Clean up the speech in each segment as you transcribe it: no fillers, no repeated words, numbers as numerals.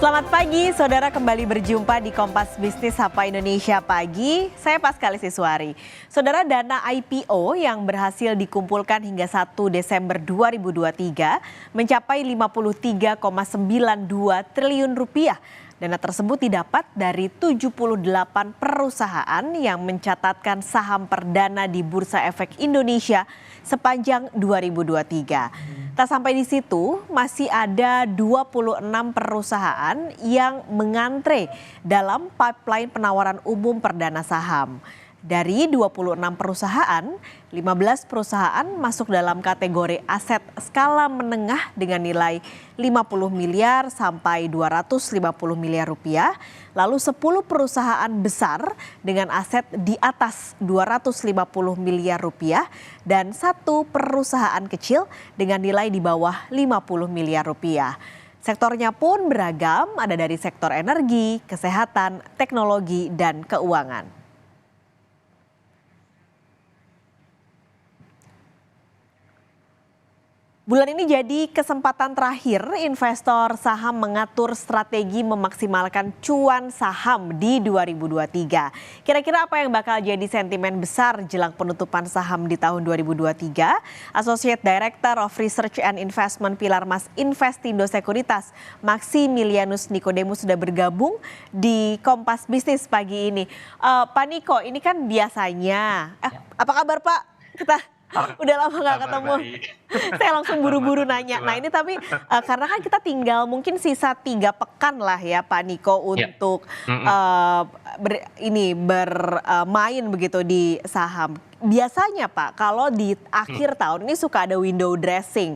Selamat pagi, saudara, kembali berjumpa di Kompas Bisnis Sapa Indonesia Pagi. Saya Paskalis Iswari. Saudara, dana IPO yang berhasil dikumpulkan hingga 1 Desember 2023 mencapai 53,92 triliun rupiah. Dana tersebut didapat dari 78 perusahaan yang mencatatkan saham perdana di Bursa Efek Indonesia sepanjang 2023. Tak sampai di situ, masih ada 26 perusahaan yang mengantre dalam pipeline penawaran umum perdana saham. Dari 26 perusahaan, 15 perusahaan masuk dalam kategori aset skala menengah dengan nilai 50 miliar sampai 250 miliar rupiah. Lalu 10 perusahaan besar dengan aset di atas 250 miliar rupiah dan 1 perusahaan kecil dengan nilai di bawah 50 miliar rupiah. Sektornya pun beragam, ada dari sektor energi, kesehatan, teknologi, dan keuangan. Bulan ini jadi kesempatan terakhir investor saham mengatur strategi memaksimalkan cuan saham di 2023. Kira-kira apa yang bakal jadi sentimen besar jelang penutupan saham di tahun 2023? Associate Director of Research and Investment Pilarmas Investindo Sekuritas, Maximilianus Nikodemus sudah bergabung di Kompas Bisnis pagi ini. Pak Niko, ini kan biasanya, apa kabar Pak? Kita udah lama nggak ketemu. Saya langsung buru-buru nanya. Nah ini tapi karena kan kita tinggal mungkin sisa 3 pekan lah ya Pak Niko untuk bermain begitu di saham. Biasanya Pak kalau di akhir tahun ini suka ada window dressing.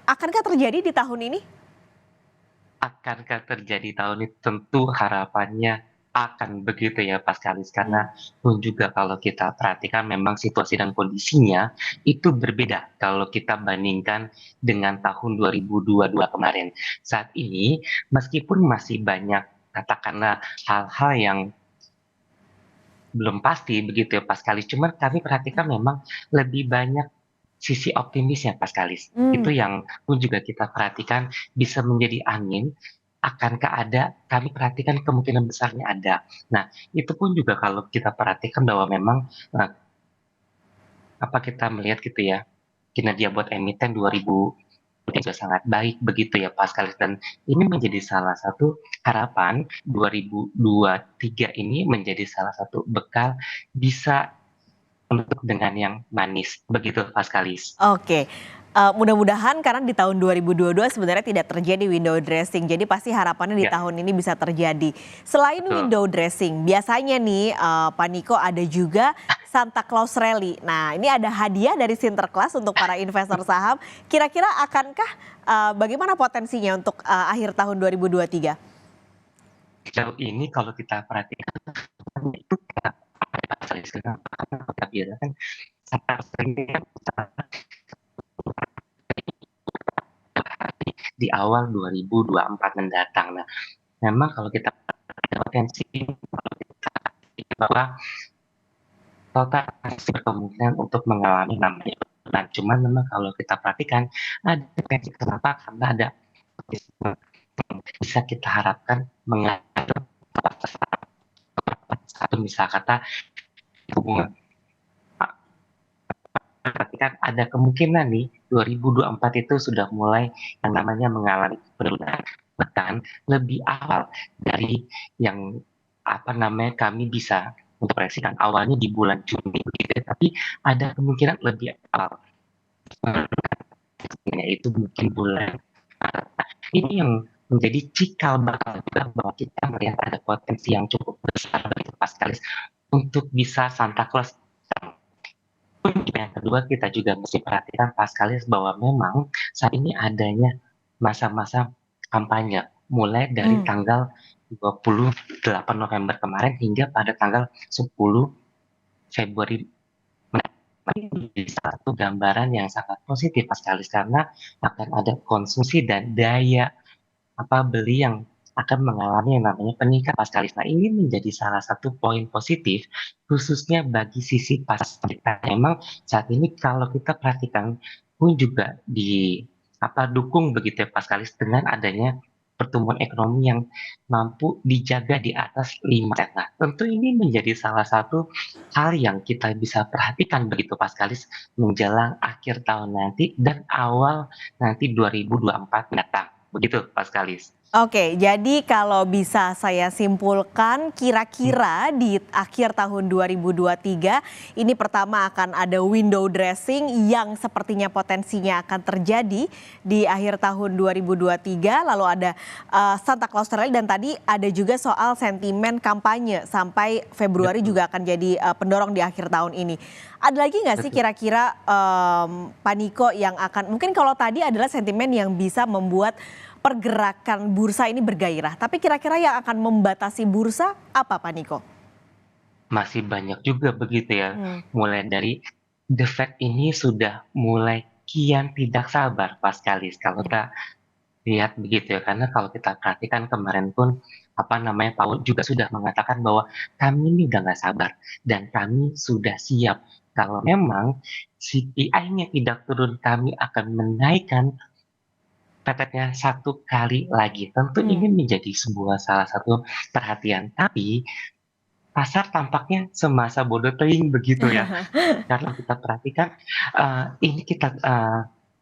Akankah terjadi di tahun ini? Akankah terjadi tahun ini? Tentu harapannya akan begitu ya Paskalis, karena pun juga kalau kita perhatikan memang situasi dan kondisinya itu berbeda kalau kita bandingkan dengan tahun 2022 kemarin. Saat ini meskipun masih banyak katakanlah hal-hal yang belum pasti begitu ya Paskalis, cuman kami perhatikan memang lebih banyak sisi optimisnya Paskalis. Itu yang pun juga kita perhatikan bisa menjadi angin. Akankah ada? Kami perhatikan kemungkinan besarnya ada. Nah, itu pun juga kalau kita perhatikan bahwa memang apa kita melihat gitu ya, kinerja buat emiten 2000 juga sangat baik begitu ya Paskalis, dan ini menjadi salah satu harapan 2023 ini menjadi salah satu bekal bisa menutup dengan yang manis begitu Paskalis. Oke. Mudah-mudahan karena di tahun 2022 sebenarnya tidak terjadi window dressing. Jadi pasti harapannya di Ya, tahun ini bisa terjadi. Selain betul. window dressing, biasanya nih Pak Niko ada juga Santa Claus Rally. Nah ini ada hadiah dari Sinterklas untuk para investor saham. Kira-kira akankah bagaimana potensinya untuk akhir tahun 2023? Sejauh ini kalau kita perhatikan itu tidak ada Paskalis, kenapa? Karena kita bilang kan di awal 2024 mendatang. Nah, memang kalau kita ada potensi bahwa total masih berkemungkinan untuk mengalami namanya penurunan. Cuman memang kalau kita perhatikan ada potensi, kenapa? Karena ada bisa kita harapkan mengatur satu misal kata hubungan. Perhatikan ada kemungkinan nih 2024 itu sudah mulai yang namanya mengalami penurunan, bahkan lebih awal dari yang apa namanya kami bisa memproyeksikan awalnya di bulan Juni begitu, tapi ada kemungkinan lebih awal, yaitu mungkin bulan Maret. Nah, ini yang menjadi cikal bakal juga bahwa kita melihat ada potensi yang cukup besar bagi Paskalis untuk bisa Santa Claus. Yang kedua kita juga mesti perhatikan Paskalis bahwa memang saat ini adanya masa-masa kampanye mulai dari tanggal 28 November kemarin hingga pada tanggal 10 Februari. Ini satu gambaran yang sangat positif Paskalis, karena akan ada konsumsi dan daya beli yang akan mengalami yang namanya peningkatan Paskalis. Nah, ini menjadi salah satu poin positif khususnya bagi sisi pasar kita. Memang saat ini kalau kita perhatikan pun juga dukung begitu ya Paskalis dengan adanya pertumbuhan ekonomi yang mampu dijaga di atas 5%. Nah, tentu ini menjadi salah satu hal yang kita bisa perhatikan begitu Paskalis menjelang akhir tahun nanti dan awal nanti 2024 mendatang. Begitu Paskalis. Oke, jadi kalau bisa saya simpulkan kira-kira di akhir tahun 2023 ini pertama akan ada window dressing yang sepertinya potensinya akan terjadi di akhir tahun 2023, lalu ada Santa Claus Rally dan tadi ada juga soal sentimen kampanye sampai Februari Betul, juga akan jadi pendorong di akhir tahun ini. Ada lagi nggak sih betul. kira-kira Pak Niko yang akan mungkin kalau tadi adalah sentimen yang bisa membuat pergerakan bursa ini bergairah. Tapi kira-kira yang akan membatasi bursa apa Pak Niko? Masih banyak juga begitu ya, Hmm. mulai dari The Fed ini sudah mulai kian tidak sabar Paskalis kalau kita lihat begitu ya, karena kalau kita perhatikan kemarin pun, apa namanya, Paul juga sudah mengatakan bahwa, "Kami ini udah nggak sabar dan kami sudah siap. Kalau memang CPI-nya tidak turun, kami akan menaikkan rate-nya 1 kali lagi." Tentu Hmm. ini menjadi sebuah salah satu perhatian, tapi pasar tampaknya semasa bodoh teing begitu ya. Karena kita perhatikan, ini kita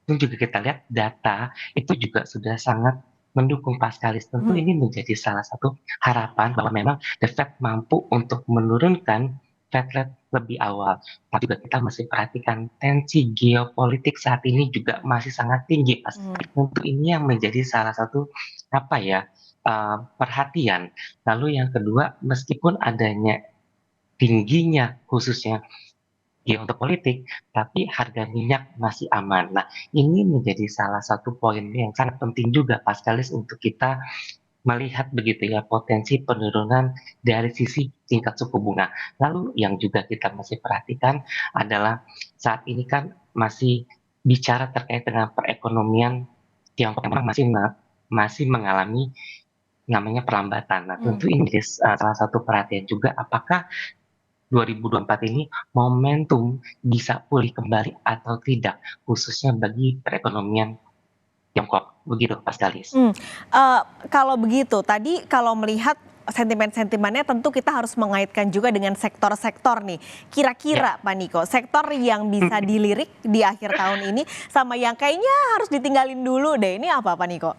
pun juga kita lihat data itu juga sudah sangat mendukung Paskalis. Tentu Hmm. ini menjadi salah satu harapan bahwa memang The Fed mampu untuk menurunkan Fed rate lebih awal. Tapi juga kita masih perhatikan tensi geopolitik saat ini juga masih sangat tinggi, Mas. Hmm. Tentu ini yang menjadi salah satu, apa ya, perhatian. Lalu yang kedua, meskipun adanya tingginya khususnya ya untuk politik, tapi harga minyak masih aman. Nah, ini menjadi salah satu poin yang sangat penting juga Paskalis untuk kita melihat begitu ya potensi penurunan dari sisi tingkat suku bunga. Lalu yang juga kita masih perhatikan adalah saat ini kan masih bicara terkait dengan perekonomian Tiongkok memang masih mengalami namanya perlambatan. Nah, Hmm. tentu ini salah satu perhatian juga apakah 2024 ini momentum bisa pulih kembali atau tidak, khususnya bagi perekonomian Tiongkok, begitu Mas Galis. Hmm. Kalau begitu tadi kalau melihat sentimen-sentimennya tentu kita harus mengaitkan juga dengan sektor-sektor nih. Ya, Kira-kira Pak Niko, sektor yang bisa dilirik di akhir tahun ini sama yang kayaknya harus ditinggalin dulu deh. Ini apa Pak Niko?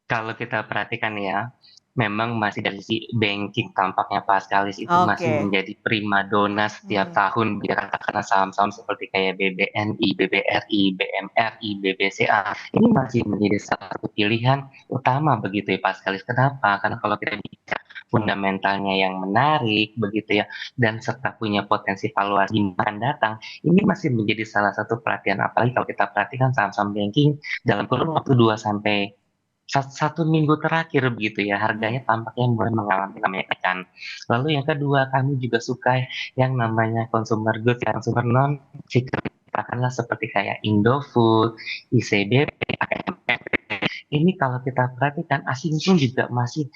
kalau kita perhatikan ya, memang masih dari sisi banking tampaknya Paskalis itu masih Oke. menjadi primadona setiap Hmm. tahun, ya katakanlah saham-saham seperti kayak BBNI, BBRI, BMRI, BBCA, ini masih menjadi salah satu pilihan utama begitu ya Paskalis. Kenapa? Karena kalau kita bicara fundamentalnya yang menarik begitu ya, dan serta punya potensi valuasi yang akan datang, ini masih menjadi salah satu perhatian. Apalagi kalau kita perhatikan saham-saham banking dalam kurun waktu 2 sampai 1 minggu terakhir begitu ya, Hmm. harganya tampaknya mulai mengalami namanya kenaikan. Lalu yang kedua, kami juga suka yang namanya consumer goods, ya, consumer non cyclical katakanlah seperti kayak Indofood, ICBP, AMF. Ini kalau kita perhatikan asing pun juga masih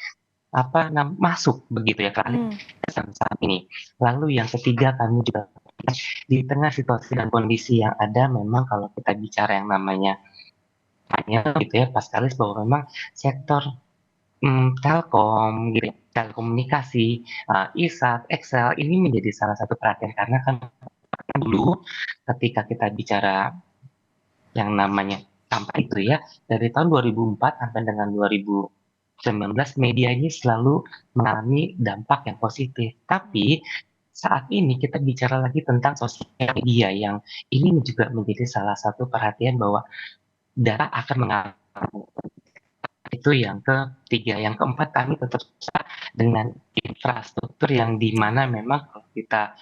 masuk begitu ya ke Hmm. saham-saham ini. Lalu yang ketiga kami juga di tengah situasi dan kondisi yang ada memang kalau kita bicara yang namanya hanya gitu ya Paskalis bahwa memang sektor telkom gitu ya, telekomunikasi, ISAT, XL ini menjadi salah satu perhatian karena kan dulu ketika kita bicara yang namanya sampah itu ya, dari tahun 2004 sampai dengan 2019 media ini selalu mengalami dampak yang positif. Tapi saat ini kita bicara lagi tentang sosial media yang ini juga menjadi salah satu perhatian bahwa data akan mengalami itu yang ketiga. Yang keempat, kami tetap suka dengan infrastruktur yang di mana memang kalau kita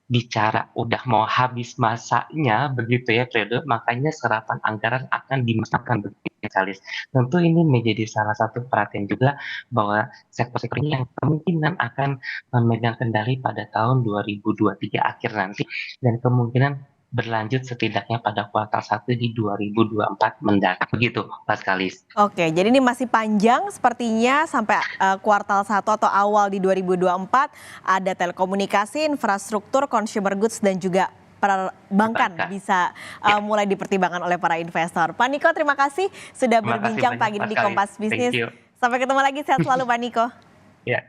bicara udah mau habis masanya begitu ya periode, makanya serapan anggaran akan dimasukkan begitu ya, Kalis. Tentu ini menjadi salah satu perhatian juga bahwa sektor-sektor ini yang kemungkinan akan memegang kendali pada tahun 2023 akhir nanti dan kemungkinan berlanjut setidaknya pada kuartal 1 di 2024 mendatang. Begitu, Mas Kalis. Oke, jadi ini masih panjang sepertinya sampai kuartal 1 atau awal di 2024 ada telekomunikasi, infrastruktur, consumer goods dan juga perbankan bisa mulai dipertimbangkan oleh para investor. Pak Niko, terima kasih sudah Terima kasih berbincang banyak pagi ini Mas di Kalis. Kompas Thank Bisnis. you. Sampai ketemu lagi, sehat selalu Pak Niko. Ya.